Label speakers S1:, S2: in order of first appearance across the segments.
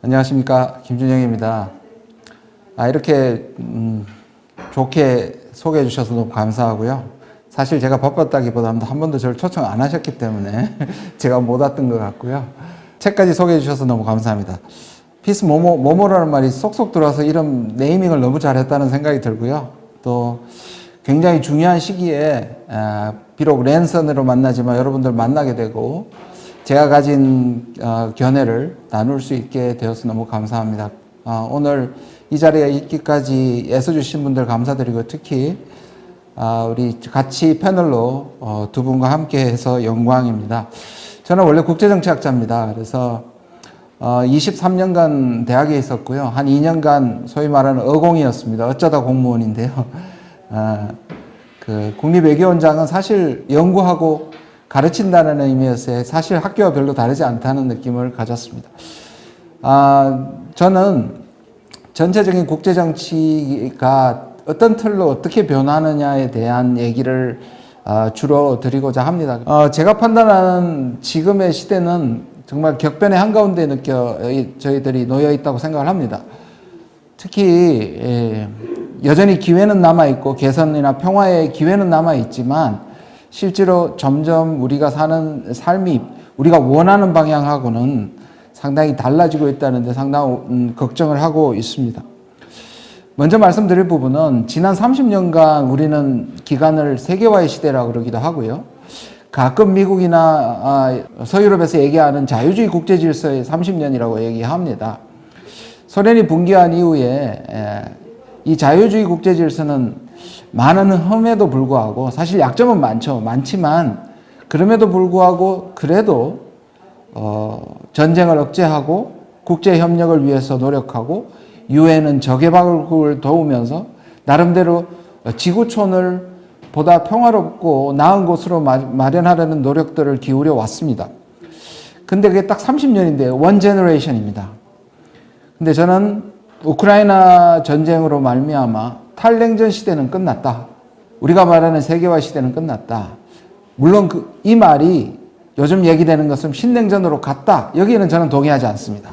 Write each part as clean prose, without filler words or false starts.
S1: 안녕하십니까, 김준영입니다. 이렇게 좋게 소개해 주셔서 너무 감사하고요. 사실 제가 바빴다기보다는 한 번도 저를 초청 안 하셨기 때문에 제가 못 왔던 것 같고요. 책까지 소개해 주셔서 너무 감사합니다. 피스 모모라는 말이 쏙쏙 들어와서 이름 네이밍을 너무 잘했다는 생각이 들고요. 또 굉장히 중요한 시기에 비록 랜선으로 만나지만 여러분들 만나게 되고 제가 가진 견해를 나눌 수 있게 되어서 너무 감사합니다. 오늘 이 자리에 있기까지 애써주신 분들 감사드리고 특히 우리 같이 패널로 두 분과 함께 해서 영광입니다. 저는 원래 국제정치학자입니다. 그래서 23년간 대학에 있었고요. 한 2년간 소위 말하는 어공이었습니다. 어쩌다 공무원인데요. 그 국립외교원장은 사실 연구하고 가르친다는 의미에서 사실 학교와 별로 다르지 않다는 느낌을 가졌습니다. 저는 전체적인 국제정치가 어떤 틀로 어떻게 변하느냐에 대한 얘기를 주로 드리고자 합니다. 제가 판단하는 지금의 시대는 정말 격변의 한가운데 저희들이 놓여 있다고 생각을 합니다. 특히 여전히 기회는 남아있고 개선이나 평화의 기회는 남아있지만 실제로 점점 우리가 사는 삶이 우리가 원하는 방향하고는 상당히 달라지고 있다는 데 상당히 걱정을 하고 있습니다. 먼저 말씀드릴 부분은 지난 30년간 우리는 기간을 세계화의 시대라고 그러기도 하고요. 가끔 미국이나 서유럽에서 얘기하는 자유주의 국제질서의 30년이라고 얘기합니다. 소련이 붕괴한 이후에 이 자유주의 국제질서는 많은 흠에도 불구하고 사실 약점은 많지만 그럼에도 불구하고 그래도 전쟁을 억제하고 국제협력을 위해서 노력하고 유엔은 저개발국을 도우면서 나름대로 지구촌을 보다 평화롭고 나은 곳으로 마련하려는 노력들을 기울여 왔습니다. 근데 그게 딱 30년인데요. 원 제너레이션입니다. 근데 저는 우크라이나 전쟁으로 말미암아 탈냉전 시대는 끝났다. 우리가 말하는 세계화 시대는 끝났다. 물론 이 말이 요즘 얘기되는 것은 신냉전으로 갔다. 여기에는 저는 동의하지 않습니다.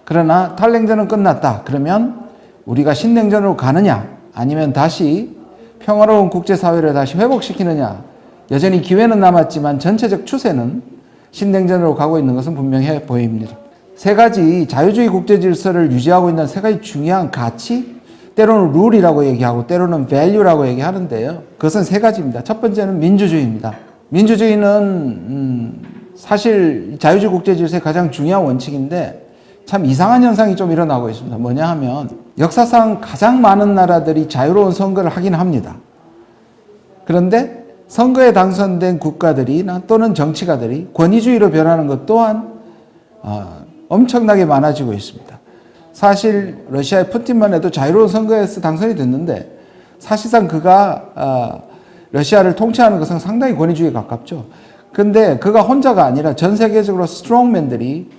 S1: 그러나 탈냉전은 끝났다. 그러면 우리가 신냉전으로 가느냐 아니면 다시 평화로운 국제사회를 다시 회복시키느냐. 여전히 기회는 남았지만 전체적 추세는 신냉전으로 가고 있는 것은 분명해 보입니다. 세 가지 자유주의 국제질서를 유지하고 있는 세 가지 중요한 가치, 때로는 룰이라고 얘기하고 때로는 value라고 얘기하는데요. 그것은 세 가지입니다. 첫 번째는 민주주의입니다. 민주주의는 사실 자유주의 국제질서의 가장 중요한 원칙인데 참 이상한 현상이 좀 일어나고 있습니다. 뭐냐 하면 역사상 가장 많은 나라들이 자유로운 선거를 하긴 합니다. 그런데 선거에 당선된 국가들이나 또는 정치가들이 권위주의로 변하는 것 또한 엄청나게 많아지고 있습니다. 사실 러시아의 푸틴만 해도 자유로운 선거에서 당선이 됐는데 사실상 그가 러시아를 통치하는 것은 상당히 권위주의에 가깝죠. 근데 그가 혼자가 아니라 전 세계적으로 스트롱맨들이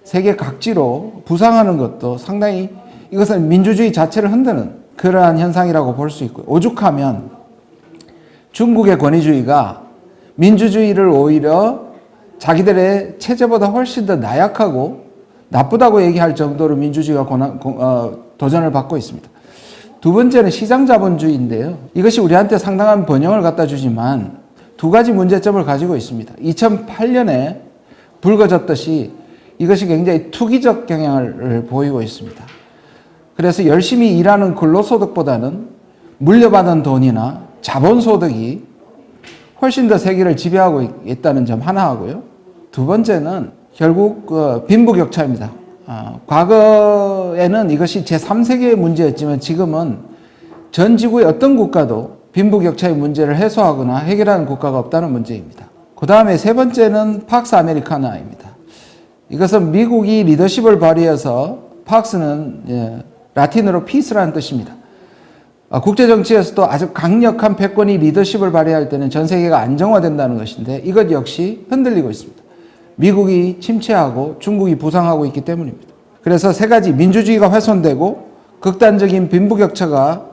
S1: 세계 각지로 부상하는 것도 상당히 이것은 민주주의 자체를 흔드는 그러한 현상이라고 볼 수 있고요. 오죽하면 중국의 권위주의가 민주주의를 오히려 자기들의 체제보다 훨씬 더 나약하고 나쁘다고 얘기할 정도로 민주주의가 도전을 받고 있습니다. 두 번째는 시장자본주의인데요. 이것이 우리한테 상당한 번영을 갖다 주지만 두 가지 문제점을 가지고 있습니다. 2008년에 불거졌듯이 이것이 굉장히 투기적 경향을 보이고 있습니다. 그래서 열심히 일하는 근로소득보다는 물려받은 돈이나 자본소득이 훨씬 더 세계를 지배하고 있다는 점 하나 하고요. 두 번째는 결국 빈부격차입니다. 과거에는 이것이 제3세계의 문제였지만 지금은 전 지구의 어떤 국가도 빈부격차의 문제를 해소하거나 해결하는 국가가 없다는 문제입니다. 그 다음에 세 번째는 팍스 아메리카나입니다. 이것은 미국이 리더십을 발휘해서 팍스는 라틴어로 피스라는 뜻입니다. 국제정치에서도 아주 강력한 패권이 리더십을 발휘할 때는 전 세계가 안정화된다는 것인데 이것 역시 흔들리고 있습니다. 미국이 침체하고 중국이 부상하고 있기 때문입니다. 그래서 세 가지 민주주의가 훼손되고 극단적인 빈부격차가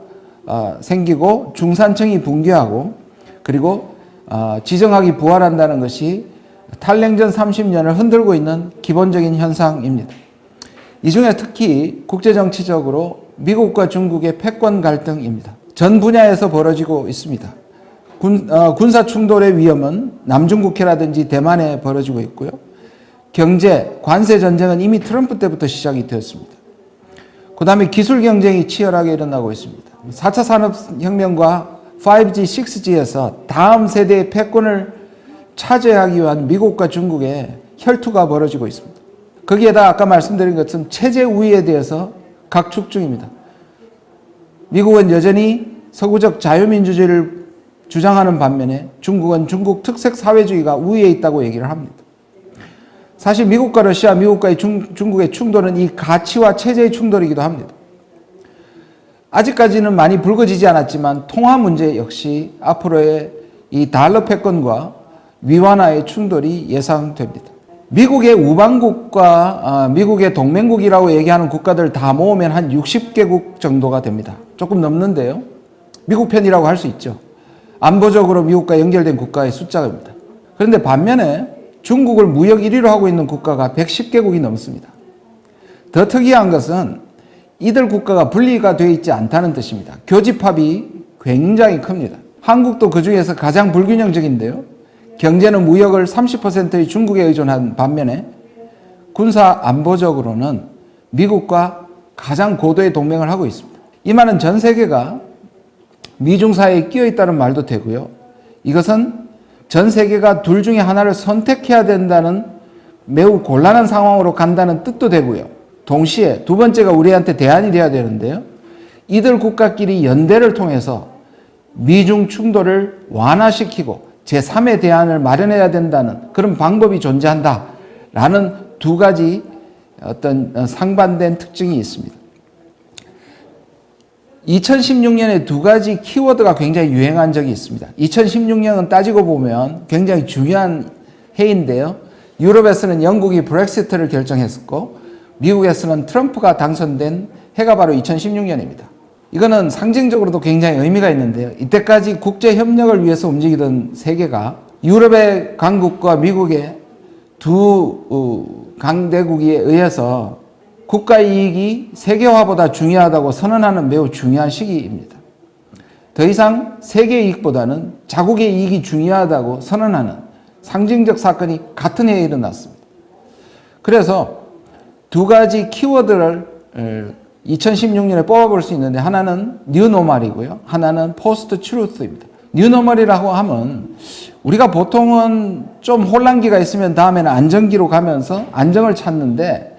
S1: 생기고 중산층이 붕괴하고 그리고 지정학이 부활한다는 것이 탈냉전 30년을 흔들고 있는 기본적인 현상입니다. 이 중에 특히 국제정치적으로 미국과 중국의 패권 갈등입니다. 전 분야에서 벌어지고 있습니다. 군사 충돌의 위험은 남중국해라든지 대만에 벌어지고 있고요. 경제, 관세 전쟁은 이미 트럼프 때부터 시작이 되었습니다. 그 다음에 기술 경쟁이 치열하게 일어나고 있습니다. 4차 산업혁명과 5G, 6G에서 다음 세대의 패권을 차지하기 위한 미국과 중국의 혈투가 벌어지고 있습니다. 거기에다 아까 말씀드린 것처럼 체제 우위에 대해서 각축 중입니다. 미국은 여전히 서구적 자유민주주의를 주장하는 반면에 중국은 중국 특색 사회주의가 우위에 있다고 얘기를 합니다. 사실 미국과 러시아, 미국과 중국의 충돌은 이 가치와 체제의 충돌이기도 합니다. 아직까지는 많이 불거지지 않았지만 통화 문제 역시 앞으로의 이 달러 패권과 위완화의 충돌이 예상됩니다. 미국의 우방국과 미국의 동맹국이라고 얘기하는 국가들 다 모으면 한 60개국 정도가 됩니다. 조금 넘는데요. 미국 편이라고 할 수 있죠. 안보적으로 미국과 연결된 국가의 숫자입니다. 그런데 반면에 중국을 무역 1위로 하고 있는 국가가 110개국이 넘습니다. 더 특이한 것은 이들 국가가 분리가 되어 있지 않다는 뜻입니다. 교집합이 굉장히 큽니다. 한국도 그 중에서 가장 불균형적인데요. 경제는 무역을 30%의 중국에 의존한 반면에 군사 안보적으로는 미국과 가장 고도의 동맹을 하고 있습니다. 이 말은 전 세계가 미중 사이에 끼어 있다는 말도 되고요. 이것은 전 세계가 둘 중에 하나를 선택해야 된다는 매우 곤란한 상황으로 간다는 뜻도 되고요. 동시에 두 번째가 우리한테 대안이 되어야 되는데요. 이들 국가끼리 연대를 통해서 미중 충돌을 완화시키고 제3의 대안을 마련해야 된다는 그런 방법이 존재한다라는 두 가지 어떤 상반된 특징이 있습니다. 2016년에 두 가지 키워드가 굉장히 유행한 적이 있습니다. 2016년은 따지고 보면 굉장히 중요한 해인데요. 유럽에서는 영국이 브렉시트를 결정했었고 미국에서는 트럼프가 당선된 해가 바로 2016년입니다. 이거는 상징적으로도 굉장히 의미가 있는데요. 이때까지 국제 협력을 위해서 움직이던 세계가 유럽의 강국과 미국의 두 강대국에 의해서 국가 이익이 세계화보다 중요하다고 선언하는 매우 중요한 시기입니다. 더 이상 세계 이익보다는 자국의 이익이 중요하다고 선언하는 상징적 사건이 같은 해에 일어났습니다. 그래서 두 가지 키워드를 2016년에 뽑아볼 수 있는데 하나는 뉴노멀이고요. 하나는 포스트 트루스입니다. 뉴노멀이라고 하면 우리가 보통은 좀 혼란기가 있으면 다음에는 안정기로 가면서 안정을 찾는데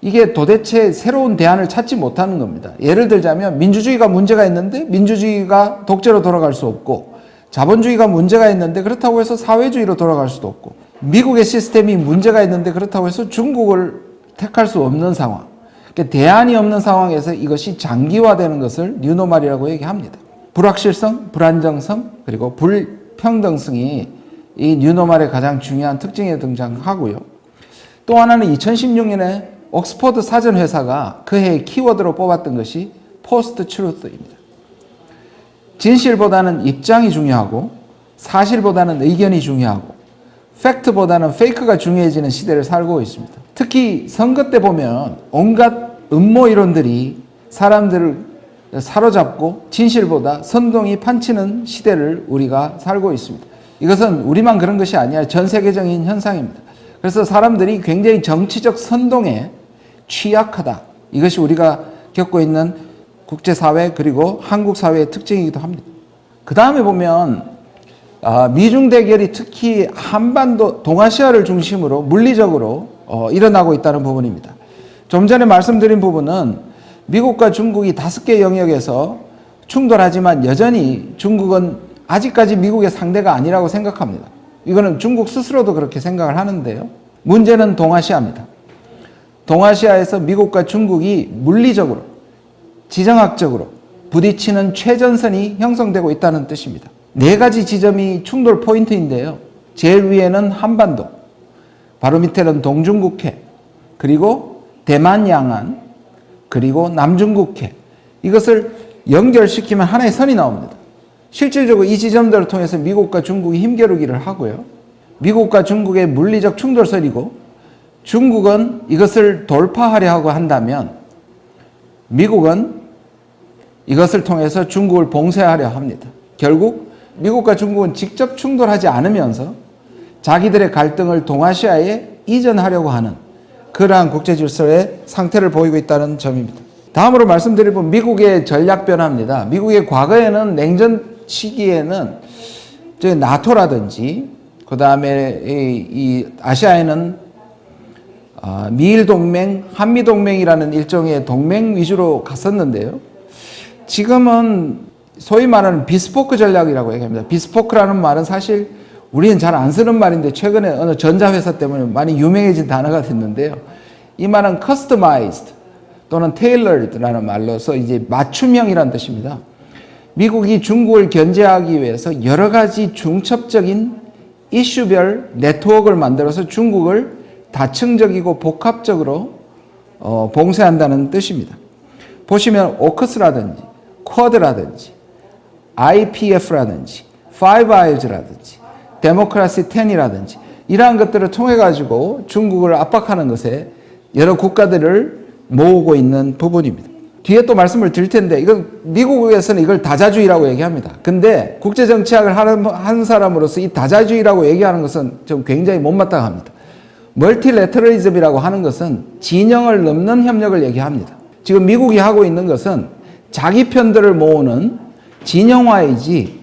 S1: 이게 도대체 새로운 대안을 찾지 못하는 겁니다. 예를 들자면 민주주의가 문제가 있는데 민주주의가 독재로 돌아갈 수 없고 자본주의가 문제가 있는데 그렇다고 해서 사회주의로 돌아갈 수도 없고 미국의 시스템이 문제가 있는데 그렇다고 해서 중국을 택할 수 없는 상황. 그러니까 대안이 없는 상황에서 이것이 장기화되는 것을 뉴노멀이라고 얘기합니다. 불확실성, 불안정성, 그리고 불평등성이 이 뉴노멀의 가장 중요한 특징에 등장하고요. 또 하나는 2016년에 옥스퍼드 사전회사가 그 해의 키워드로 뽑았던 것이 포스트 트루스입니다. 진실보다는 입장이 중요하고 사실보다는 의견이 중요하고 팩트보다는 페이크가 중요해지는 시대를 살고 있습니다. 특히 선거 때 보면 온갖 음모 이론들이 사람들을 사로잡고 진실보다 선동이 판치는 시대를 우리가 살고 있습니다. 이것은 우리만 그런 것이 아니라 전 세계적인 현상입니다. 그래서 사람들이 굉장히 정치적 선동에 취약하다. 이것이 우리가 겪고 있는 국제사회 그리고 한국 사회의 특징이기도 합니다. 그 다음에 보면 미중 대결이 특히 한반도, 동아시아를 중심으로 물리적으로 일어나고 있다는 부분입니다. 좀 전에 말씀드린 부분은 미국과 중국이 5개 영역에서 충돌하지만 여전히 중국은 아직까지 미국의 상대가 아니라고 생각합니다. 이거는 중국 스스로도 그렇게 생각을 하는데요. 문제는 동아시아입니다. 동아시아에서 미국과 중국이 물리적으로, 지정학적으로 부딪히는 최전선이 형성되고 있다는 뜻입니다. 4가지 지점이 충돌 포인트인데요. 제일 위에는 한반도, 바로 밑에는 동중국해, 그리고 대만 양안, 그리고 남중국해. 이것을 연결시키면 하나의 선이 나옵니다. 실질적으로 이 지점들을 통해서 미국과 중국이 힘겨루기를 하고요. 미국과 중국의 물리적 충돌선이고 중국은 이것을 돌파하려 하고 한다면 미국은 이것을 통해서 중국을 봉쇄하려 합니다. 결국 미국과 중국은 직접 충돌하지 않으면서 자기들의 갈등을 동아시아에 이전하려고 하는 그러한 국제 질서의 상태를 보이고 있다는 점입니다. 다음으로 말씀드리면 미국의 전략 변화입니다. 미국의 과거에는 냉전 시기에는 나토라든지 그 다음에 이 아시아에는 미일 동맹, 한미 동맹이라는 일종의 동맹 위주로 갔었는데요. 지금은 소위 말하는 비스포크 전략이라고 얘기합니다. 비스포크라는 말은 사실 우리는 잘 안 쓰는 말인데 최근에 어느 전자회사 때문에 많이 유명해진 단어가 됐는데요. 이 말은 customized 또는 tailored라는 말로서 이제 맞춤형이라는 뜻입니다. 미국이 중국을 견제하기 위해서 여러 가지 중첩적인 이슈별 네트워크를 만들어서 중국을 다층적이고 복합적으로 봉쇄한다는 뜻입니다. 보시면 오크스라든지 쿼드라든지 IPF라든지 파이브 아이즈라든지 데모크라시 10이라든지 이러한 것들을 통해 가지고 중국을 압박하는 것에 여러 국가들을 모으고 있는 부분입니다. 뒤에 또 말씀을 드릴 텐데 이건 미국에서는 이걸 다자주의라고 얘기합니다. 근데 국제 정치학을 하는 사람으로서 이 다자주의라고 얘기하는 것은 좀 굉장히 못마땅합니다. 멀티래터리즘이라고 하는 것은 진영을 넘는 협력을 얘기합니다. 지금 미국이 하고 있는 것은 자기 편들을 모으는 진영화이지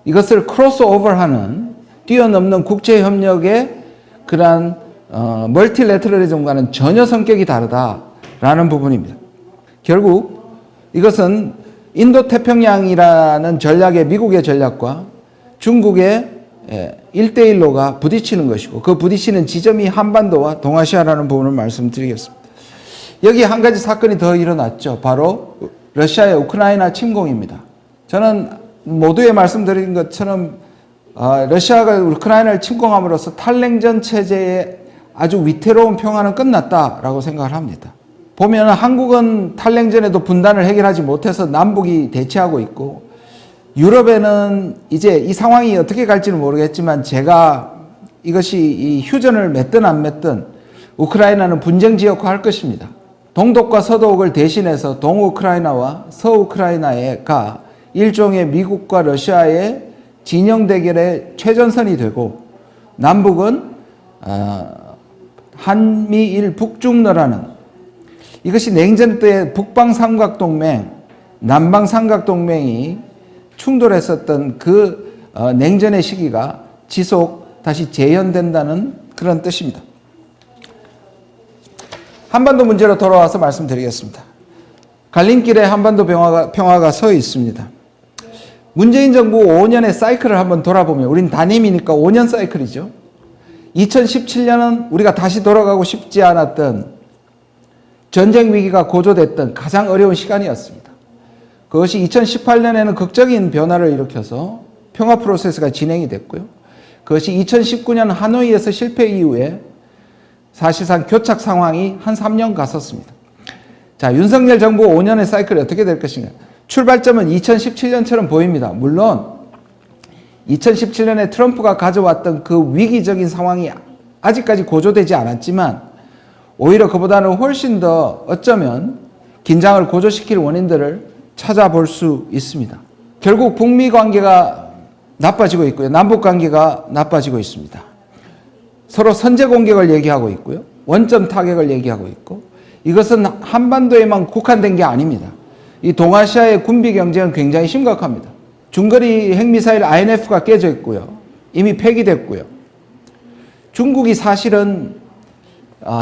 S1: 이것을 크로스오버하는 뛰어넘는 국제 협력의 그러한 멀티래터리즘과는 전혀 성격이 다르다라는 부분입니다. 결국 이것은 인도태평양이라는 전략의 미국의 전략과 중국의 1대1로가 부딪히는 것이고 그 부딪히는 지점이 한반도와 동아시아라는 부분을 말씀드리겠습니다. 여기 한 가지 사건이 더 일어났죠. 바로 러시아의 우크라이나 침공입니다. 저는 모두에 말씀드린 것처럼 러시아가 우크라이나를 침공함으로써 탈냉전 체제의 아주 위태로운 평화는 끝났다라고 생각을 합니다. 보면 한국은 탈냉전에도 분단을 해결하지 못해서 남북이 대치하고 있고 유럽에는 이제 이 상황이 어떻게 갈지는 모르겠지만 제가 이것이 이 휴전을 맺든 안 맺든 우크라이나는 분쟁 지역화할 것입니다. 동독과 서독을 대신해서 동우크라이나와 서우크라이나가 일종의 미국과 러시아의 진영 대결의 최전선이 되고 남북은 한미일 북중러라는 이것이 냉전 때 북방 삼각동맹, 남방 삼각동맹이 충돌했었던 그 냉전의 시기가 다시 재현된다는 그런 뜻입니다. 한반도 문제로 돌아와서 말씀드리겠습니다. 갈림길에 한반도 평화가 서 있습니다. 문재인 정부 5년의 사이클을 한번 돌아보면 우린 단임이니까 5년 사이클이죠. 2017년은 우리가 다시 돌아가고 싶지 않았던 전쟁 위기가 고조됐던 가장 어려운 시간이었습니다. 그것이 2018년에는 극적인 변화를 일으켜서 평화 프로세스가 진행이 됐고요. 그것이 2019년 하노이에서 실패 이후에 사실상 교착 상황이 한 3년 갔었습니다. 자, 윤석열 정부 5년의 사이클이 어떻게 될 것인가? 출발점은 2017년처럼 보입니다. 물론 2017년에 트럼프가 가져왔던 그 위기적인 상황이 아직까지 고조되지 않았지만 오히려 그보다는 훨씬 더 어쩌면 긴장을 고조시킬 원인들을 찾아볼 수 있습니다. 결국 북미 관계가 나빠지고 있고요. 남북 관계가 나빠지고 있습니다. 서로 선제 공격을 얘기하고 있고요. 원점 타격을 얘기하고 있고 이것은 한반도에만 국한된 게 아닙니다. 이 동아시아의 군비 경쟁은 굉장히 심각합니다. 중거리 핵미사일 INF가 깨져 있고요. 이미 폐기됐고요. 중국이 사실은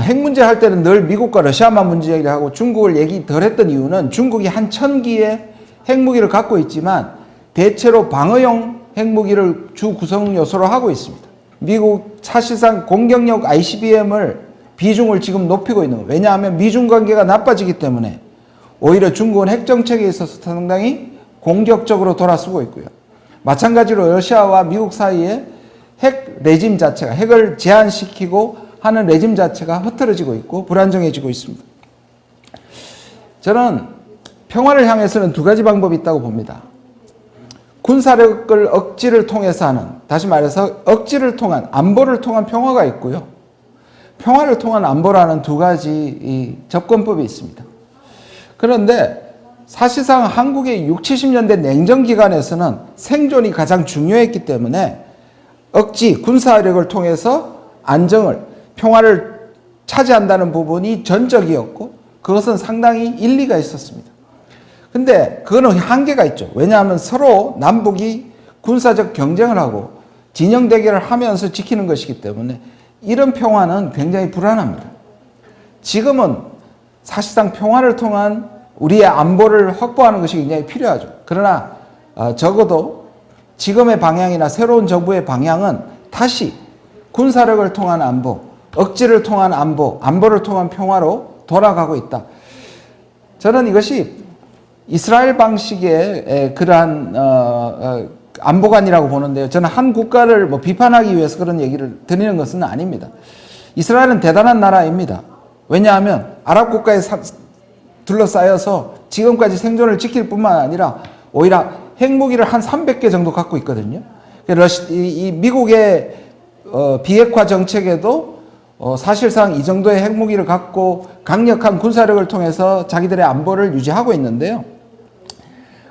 S1: 핵 문제 할 때는 늘 미국과 러시아만 문제 얘기를 하고 중국을 얘기 덜 했던 이유는 중국이 한 1000기의 핵무기를 갖고 있지만 대체로 방어용 핵무기를 주 구성 요소로 하고 있습니다. 미국 사실상 공격력 ICBM을 비중을 지금 높이고 있는 거예요. 왜냐하면 미중 관계가 나빠지기 때문에 오히려 중국은 핵 정책에 있어서 상당히 공격적으로 돌아서고 있고요. 마찬가지로 러시아와 미국 사이에 핵 레짐 자체가 핵을 제한시키고 하는 레짐 자체가 흐트러지고 있고 불안정해지고 있습니다. 저는 평화를 향해서는 두 가지 방법이 있다고 봅니다. 군사력을 억지를 통해서 하는, 다시 말해서 억지를 통한, 안보를 통한 평화가 있고요. 평화를 통한 안보라는 두 가지 이 접근법이 있습니다. 그런데 사실상 한국의 60, 70년대 냉전 기간에서는 생존이 가장 중요했기 때문에 억지, 군사력을 통해서 안정을, 평화를 차지한다는 부분이 전적이었고 그것은 상당히 일리가 있었습니다. 근데 그거는 한계가 있죠. 왜냐하면 서로 남북이 군사적 경쟁을 하고 진영 대결을 하면서 지키는 것이기 때문에 이런 평화는 굉장히 불안합니다. 지금은 사실상 평화를 통한 우리의 안보를 확보하는 것이 굉장히 필요하죠. 그러나 적어도 지금의 방향이나 새로운 정부의 방향은 다시 군사력을 통한 안보, 억지를 통한 안보, 안보를 통한 평화로 돌아가고 있다. 저는 이것이 이스라엘 방식의 그러한 안보관이라고 보는데요. 저는 한 국가를 뭐 비판하기 위해서 그런 얘기를 드리는 것은 아닙니다. 이스라엘은 대단한 나라입니다. 왜냐하면 아랍 국가에 둘러싸여서 지금까지 생존을 지킬 뿐만 아니라 오히려 핵무기를 한 300개 정도 갖고 있거든요. 이 미국의 비핵화 정책에도 사실상 이 정도의 핵무기를 갖고 강력한 군사력을 통해서 자기들의 안보를 유지하고 있는데요.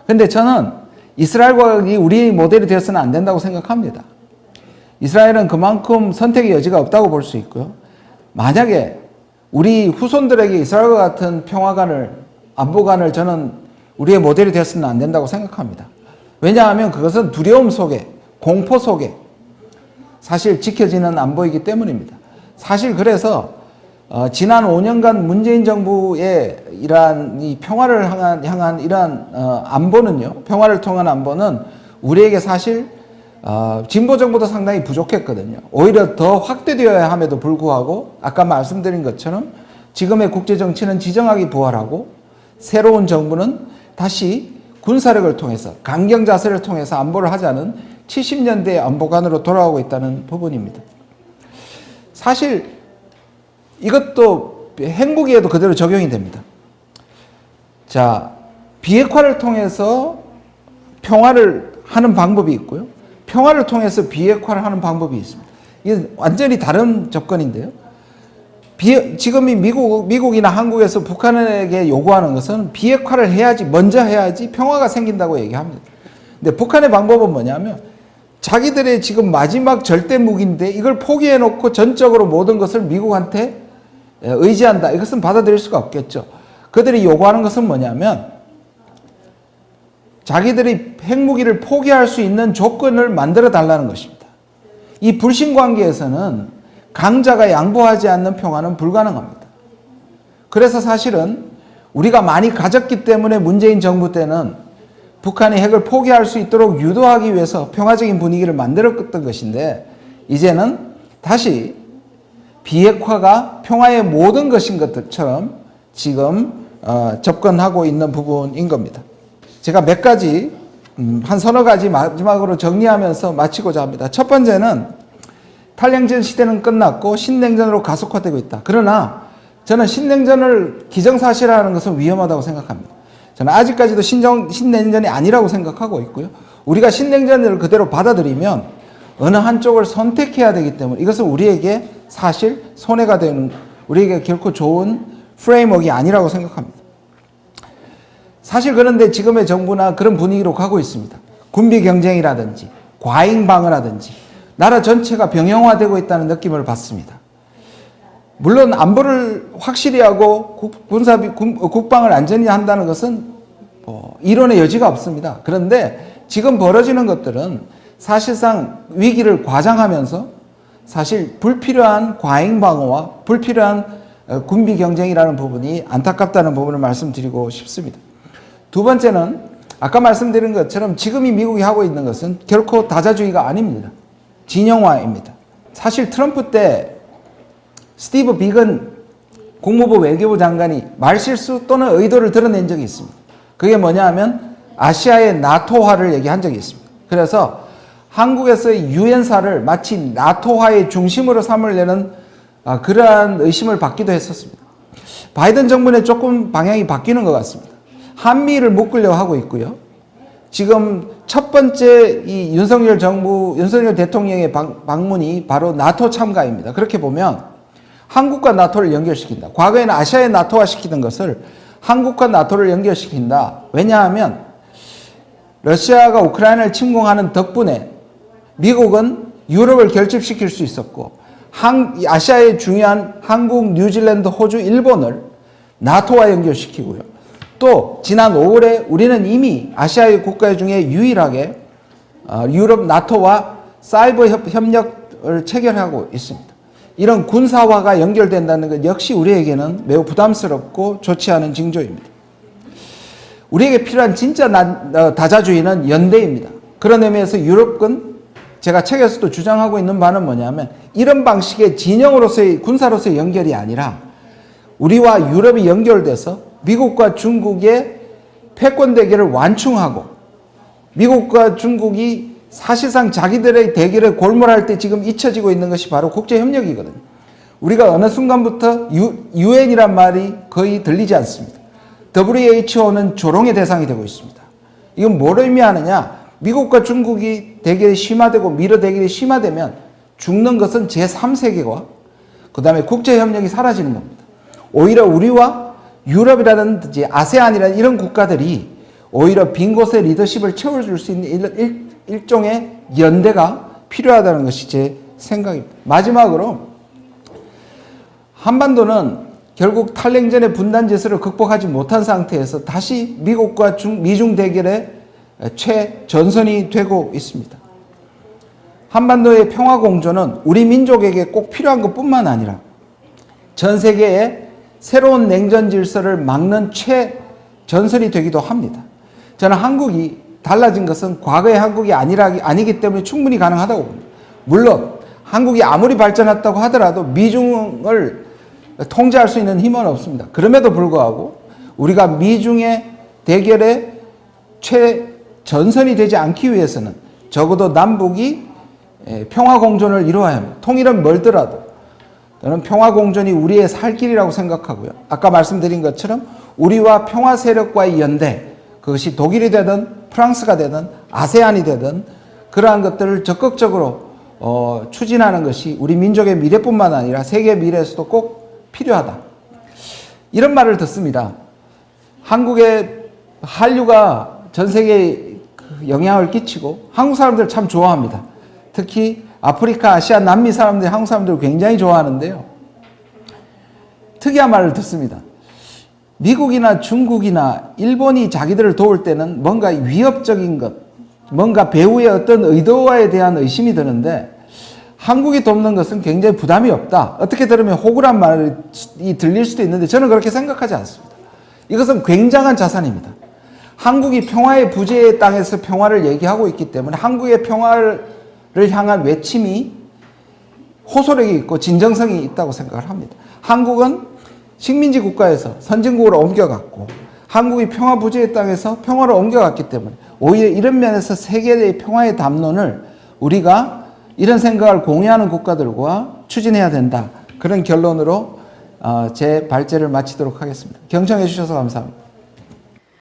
S1: 그런데 저는 이스라엘과 우리의 모델이 되어서는 안 된다고 생각합니다. 이스라엘은 그만큼 선택의 여지가 없다고 볼 수 있고요. 만약에 우리 후손들에게 이스라엘과 같은 평화관을, 안보관을 저는 우리의 모델이 되어서는 안 된다고 생각합니다. 왜냐하면 그것은 두려움 속에, 공포 속에 사실 지켜지는 안보이기 때문입니다. 사실 그래서 지난 5년간 문재인 정부의 이러한 이 평화를 향한 이러한 안보는요, 평화를 통한 안보는 우리에게 사실 진보 정부도 상당히 부족했거든요. 오히려 더 확대되어야 함에도 불구하고 아까 말씀드린 것처럼 지금의 국제 정치는 지정학이 부활하고 새로운 정부는 다시 군사력을 통해서 강경 자세를 통해서 안보를 하자는 70년대의 안보관으로 돌아오고 있다는 부분입니다. 사실 이것도 핵무기에도 그대로 적용이 됩니다. 자, 비핵화를 통해서 평화를 하는 방법이 있고요. 평화를 통해서 비핵화를 하는 방법이 있습니다. 이게 완전히 다른 접근인데요. 지금 이 미국이나 한국에서 북한에게 요구하는 것은 비핵화를 해야지, 먼저 해야지 평화가 생긴다고 얘기합니다. 근데 북한의 방법은 뭐냐면 자기들의 지금 마지막 절대 무기인데 이걸 포기해 놓고 전적으로 모든 것을 미국한테 의지한다. 이것은 받아들일 수가 없겠죠. 그들이 요구하는 것은 뭐냐면 자기들이 핵무기를 포기할 수 있는 조건을 만들어 달라는 것입니다. 이 불신관계에서는 강자가 양보하지 않는 평화는 불가능합니다. 그래서 사실은 우리가 많이 가졌기 때문에 문재인 정부 때는 북한이 핵을 포기할 수 있도록 유도하기 위해서 평화적인 분위기를 만들었던 것인데 이제는 다시 비핵화가 평화의 모든 것인 것처럼 지금 접근하고 있는 부분인 겁니다. 제가 몇 가지, 한 서너 가지 마지막으로 정리하면서 마치고자 합니다. 첫 번째는 탈냉전 시대는 끝났고 신냉전으로 가속화되고 있다. 그러나 저는 신냉전을 기정사실화하는 것은 위험하다고 생각합니다. 저는 아직까지도 신냉전이 아니라고 생각하고 있고요. 우리가 신냉전을 그대로 받아들이면 어느 한쪽을 선택해야 되기 때문에 이것은 우리에게 사실 손해가 되는, 우리에게 결코 좋은 프레임워크가 아니라고 생각합니다. 사실 그런데 지금의 정부나 그런 분위기로 가고 있습니다. 군비 경쟁이라든지 과잉 방어라든지 나라 전체가 병영화되고 있다는 느낌을 받습니다. 물론 안보를 확실히 하고 국방을 안전히 한다는 것은 이론의 여지가 없습니다. 그런데 지금 벌어지는 것들은 사실상 위기를 과장하면서 사실 불필요한 과잉 방어와 불필요한 군비 경쟁이라는 부분이 안타깝다는 부분을 말씀드리고 싶습니다. 두 번째는 아까 말씀드린 것처럼 지금 이 미국이 하고 있는 것은 결코 다자주의가 아닙니다. 진영화입니다. 사실 트럼프 때 스티브 비건 국무부 외교부 장관이 말실수 또는 의도를 드러낸 적이 있습니다. 그게 뭐냐 하면 아시아의 나토화를 얘기한 적이 있습니다. 그래서 한국에서의 유엔사를 마치 나토화의 중심으로 삼으려는 그러한 의심을 받기도 했었습니다. 바이든 정부는 조금 방향이 바뀌는 것 같습니다. 한미를 묶으려고 하고 있고요. 지금 첫 번째 이 윤석열 대통령의 방문이 바로 나토 참가입니다. 그렇게 보면 한국과 나토를 연결시킨다. 과거에는 아시아의 나토화 시키던 것을 한국과 나토를 연결시킨다. 왜냐하면 러시아가 우크라이나를 침공하는 덕분에 미국은 유럽을 결집시킬 수 있었고 아시아의 중요한 한국, 뉴질랜드, 호주, 일본을 나토와 연결시키고요. 또 지난 5월에 우리는 이미 아시아의 국가 중에 유일하게 유럽 나토와 사이버 협력을 체결하고 있습니다. 이런 군사화가 연결된다는 것 역시 우리에게는 매우 부담스럽고 좋지 않은 징조입니다. 우리에게 필요한 진짜 다자주의는 연대입니다. 그런 의미에서 유럽군, 제가 책에서도 주장하고 있는 바는 뭐냐면 이런 방식의 진영으로서의 군사로서의 연결이 아니라 우리와 유럽이 연결돼서 미국과 중국의 패권 대결을 완충하고 미국과 중국이 사실상 자기들의 대결에 골몰할 때 지금 잊혀지고 있는 것이 바로 국제협력이거든요. 우리가 어느 순간부터 UN이란 말이 거의 들리지 않습니다. WHO는 조롱의 대상이 되고 있습니다. 이건 뭘 의미하느냐? 미국과 중국이 대결이 심화되고 미러 대결이 심화되면 죽는 것은 제3세계와 그 다음에 국제협력이 사라지는 겁니다. 오히려 우리와 유럽이라든지 아세안이라는 이런 국가들이 오히려 빈 곳에 리더십을 채워줄 수 있는 일종의 연대가 필요하다는 것이 제 생각입니다. 마지막으로 한반도는 결국 탈냉전의 분단 지수를 극복하지 못한 상태에서 다시 미국과 미중 대결의 최전선이 되고 있습니다. 한반도의 평화 공존은 우리 민족에게 꼭 필요한 것뿐만 아니라 전 세계의 새로운 냉전 질서를 막는 최전선이 되기도 합니다. 저는 한국이 달라진 것은 과거의 한국이 아니기 때문에 충분히 가능하다고 봅니다. 물론 한국이 아무리 발전했다고 하더라도 미중을 통제할 수 있는 힘은 없습니다. 그럼에도 불구하고 우리가 미중의 대결의 최전선이 되지 않기 위해서는 적어도 남북이 평화 공존을 이루어야 합니다. 통일은 멀더라도 저는 평화 공존이 우리의 살 길이라고 생각하고요. 아까 말씀드린 것처럼 우리와 평화 세력과의 연대, 그것이 독일이 되든 프랑스가 되든 아세안이 되든 그러한 것들을 적극적으로 추진하는 것이 우리 민족의 미래뿐만 아니라 세계 미래에서도 꼭 필요하다. 이런 말을 듣습니다. 한국의 한류가 전 세계에 영향을 끼치고 한국 사람들 참 좋아합니다. 특히 아프리카, 아시아, 남미 사람들이 한국 사람들을 굉장히 좋아하는데요. 특이한 말을 듣습니다. 미국이나 중국이나 일본이 자기들을 도울 때는 뭔가 위협적인 것, 뭔가 배후의 어떤 의도에 대한 의심이 드는데 한국이 돕는 것은 굉장히 부담이 없다. 어떻게 들으면 호구란 말이 들릴 수도 있는데 저는 그렇게 생각하지 않습니다. 이것은 굉장한 자산입니다. 한국이 평화의 부재의 땅에서 평화를 얘기하고 있기 때문에 한국의 평화를 향한 외침이 호소력이 있고 진정성이 있다고 생각을 합니다. 한국은 식민지 국가에서 선진국으로 옮겨갔고 한국이 평화 부재의 땅에서 평화로 옮겨갔기 때문에 오히려 이런 면에서 세계의 평화의 담론을 우리가 이런 생각을 공유하는 국가들과 추진해야 된다. 그런 결론으로 제 발제를 마치도록 하겠습니다. 경청해 주셔서 감사합니다.